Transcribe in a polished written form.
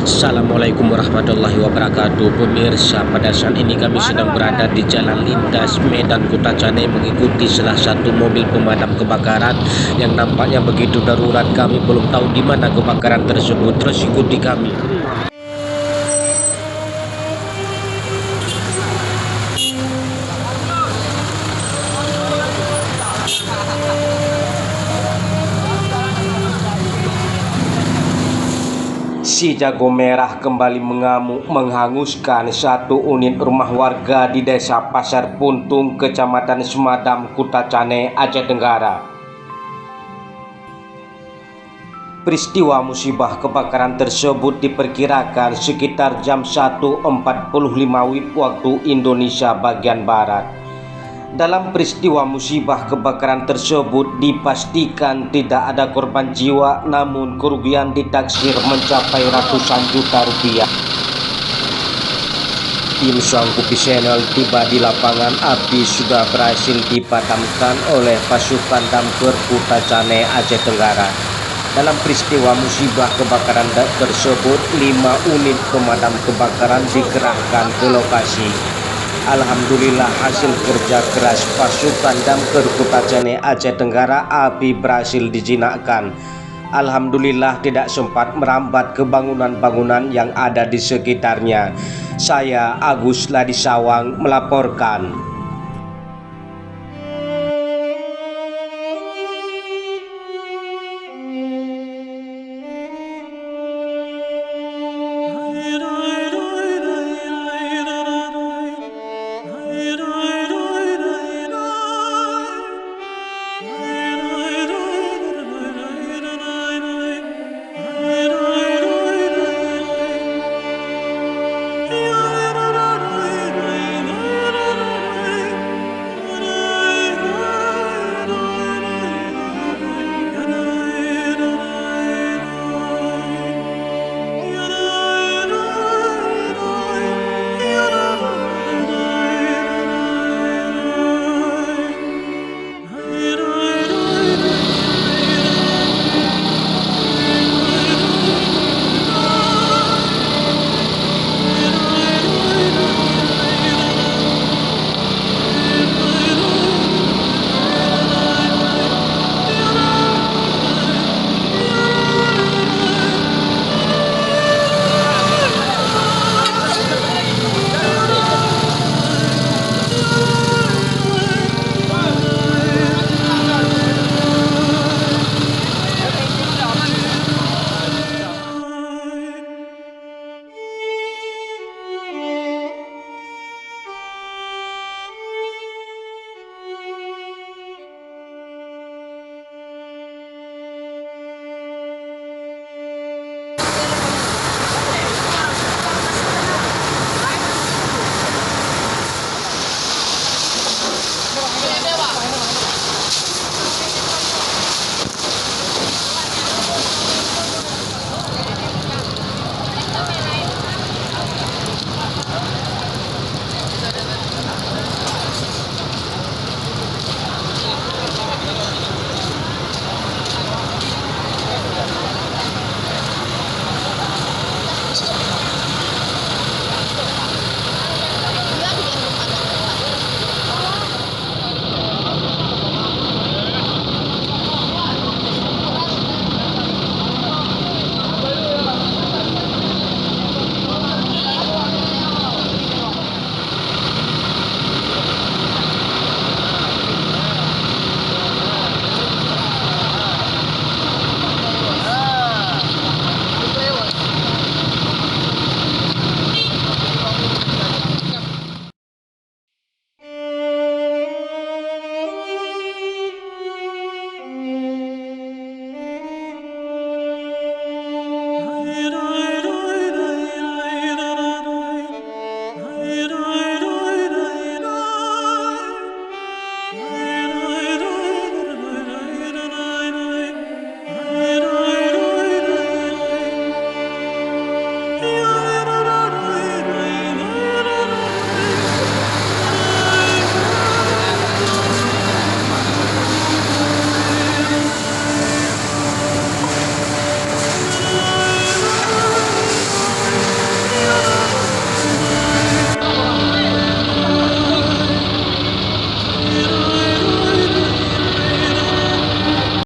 Assalamualaikum warahmatullahi wabarakatuh. Pemirsa, pada saat ini kami sedang berada di jalan lintas Medan Kutacane mengikuti salah satu mobil pemadam kebakaran yang nampaknya begitu darurat. Kami belum tahu di mana kebakaran tersebut. Terus ikuti kami. Si jago merah kembali mengamuk menghanguskan satu unit rumah warga di Desa Pasar Puntung, Kecamatan Semadam, Kutacane, Aceh Tenggara. Peristiwa musibah kebakaran tersebut diperkirakan sekitar jam 1.45 WIB waktu Indonesia bagian Barat. Dalam peristiwa musibah kebakaran tersebut dipastikan tidak ada korban jiwa, namun kerugian ditaksir mencapai ratusan juta rupiah. Tim Sanggupi Channel tiba di lapangan. Api sudah berhasil dipadamkan oleh pasukan damkar Kutacane, Aceh Tenggara. Dalam peristiwa musibah kebakaran tersebut, 5 unit pemadam kebakaran dikerahkan ke lokasi. Alhamdulillah, hasil kerja keras pasukan damkar Kutacane, Aceh Tenggara, api berhasil dijinakkan. Alhamdulillah tidak sempat merambat ke bangunan-bangunan yang ada di sekitarnya. Saya Agus Ladisawang melaporkan.